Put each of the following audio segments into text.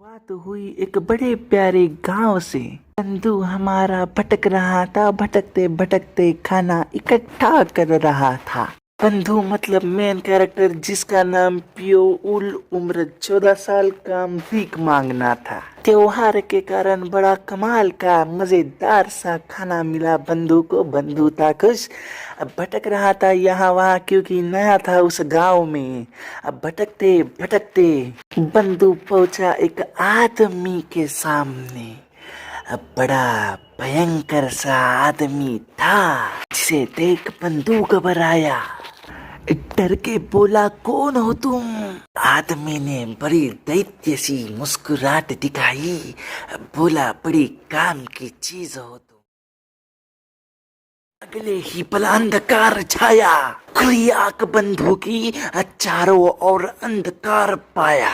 बात हुई एक बड़े प्यारे गांव से। बंधु हमारा भटक रहा था, भटकते भटकते खाना इकट्ठा कर रहा था। बंधु मतलब मेन कैरेक्टर, जिसका नाम पियो, उल उम्र 14 साल का, भीख मांगना था। त्योहार के कारण बड़ा कमाल का मजेदार सा खाना मिला बंधु को। बंधु था खुश। अब भटक रहा था यहाँ वहाँ, क्योंकि नया था उस गांव में। अब भटकते भटकते बंधु पहुंचा एक आदमी के सामने। अब बड़ा भयंकर सा आदमी था, जिसे देख बंधु घबराया। डर के बोला, कौन हो तुम? आदमी ने बड़ी दैत्य सी मुस्कुराहट दिखाई। बोला, बड़ी काम की चीज हो तुम। अगले ही पल अंधकार छाया। खुली आंख बंधु की, चारों ओर अंधकार पाया।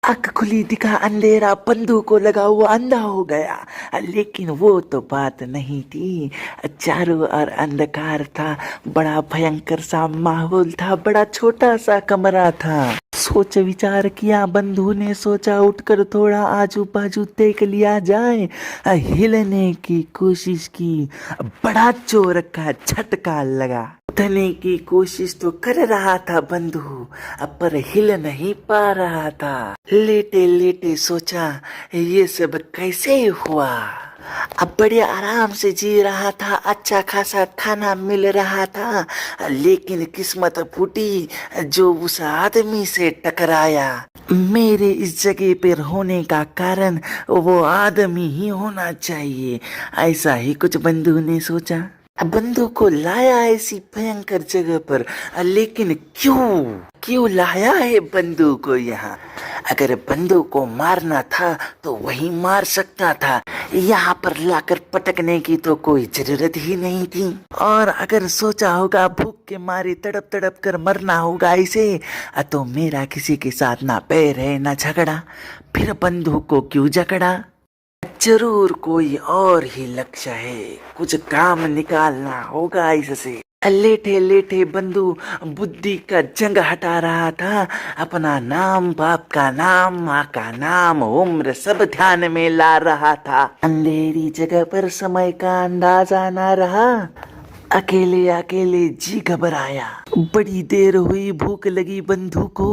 आंख खुली दिखा अंधेरा, बंधु को लगा वो अंधा हो गया। लेकिन वो तो बात नहीं थी। चारों ओर अंधकार था, बड़ा भयंकर सा माहौल था, बड़ा छोटा सा कमरा था। सोच विचार किया बंधु ने, सोचा उठकर थोड़ा आजू बाजू देख लिया जाए। हिलने की कोशिश की, बड़ा जोर का झटका लगा। उठने की कोशिश तो कर रहा था बंधु, पर हिल नहीं पा रहा था। लेटे लेटे सोचा, ये सब कैसे हुआ। अब बड़े आराम से जी रहा था, अच्छा खासा खाना मिल रहा था। लेकिन किस्मत फूटी जो उस आदमी से टकराया। मेरे इस जगह पर होने का कारण वो आदमी ही होना चाहिए, ऐसा ही कुछ बंधु ने सोचा। बंधु को लाया ऐसी भयंकर जगह पर, लेकिन क्यों लाया है बंधु को यहाँ? अगर बंधु को मारना था तो वही मार सकता था, यहाँ पर लाकर पटकने की तो कोई जरूरत ही नहीं थी। और अगर सोचा होगा भूख के मारे तड़प तड़प कर मरना होगा इसे, तो मेरा किसी के साथ ना पैर है ना झगड़ा, फिर बंधु को क्यों जकड़ा? जरूर कोई और ही लक्ष्य है, कुछ काम निकालना होगा इससे। लेटे लेटे बंधु बुद्धि का जंग हटा रहा था। अपना नाम, बाप का नाम, माँ का नाम, उम्र सब ध्यान में ला रहा था। अंधेरी जगह पर समय का अंदाजा ना रहा। अकेले अकेले जी घबराया। बड़ी देर हुई, भूख लगी बंधु को।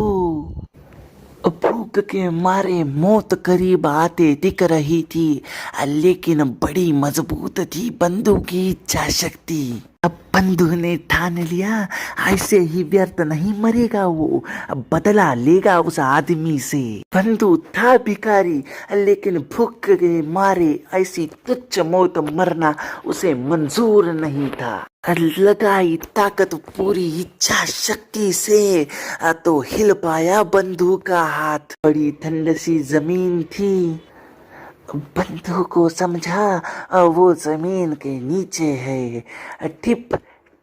भूख के मारे मौत करीब आते दिख रही थी, लेकिन बड़ी मजबूत थी बंधु की इच्छा शक्ति। अब बंधु ने ठान लिया, ऐसे ही व्यर्थ नहीं मरेगा वो, अब बदला लेगा उस आदमी से। बंधु था भिखारी, लेकिन भूख के मारे ऐसी तुच्छ मौत मरना उसे मंजूर नहीं था। लगाई ताकत पूरी इच्छा शक्ति से, तो हिल पाया बंधु का हाथ। बड़ी ठंड सी जमीन थी। बंधु को समझा वो जमीन के नीचे है। ठिप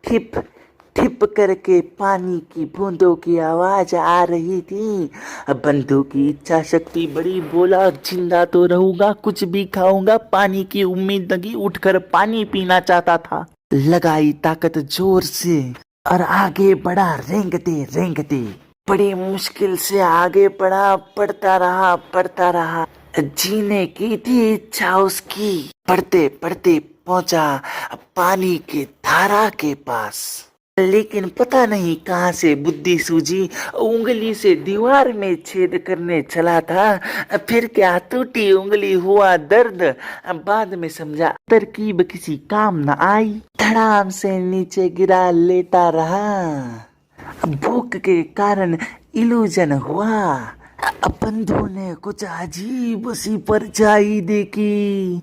ठिप ठिप करके पानी की बूंदों की आवाज आ रही थी। बंधु की इच्छा शक्ति बड़ी, बोला, जिंदा तो रहूंगा, कुछ भी खाऊंगा, पानी की उम्मीद लगी, उठकर पानी पीना चाहता था। लगाई ताकत जोर से और आगे बढ़ा रेंगते। बड़ी मुश्किल से आगे बढ़ा, पढ़ता रहा। जीने की थी इच्छा उसकी। पढ़ते पढ़ते पहुंचा पानी के धारा के पास। लेकिन पता नहीं कहां से बुद्धि सूझी, उंगली से दीवार में छेद करने चला था। फिर क्या, टूटी उंगली, हुआ दर्द। बाद में समझा तरकीब किसी काम न आई। धड़ाम से नीचे गिरा, लेटा रहा। भूख के कारण इल्यूजन हुआ। बंधु ने कुछ अजीब सी परछाई देखी।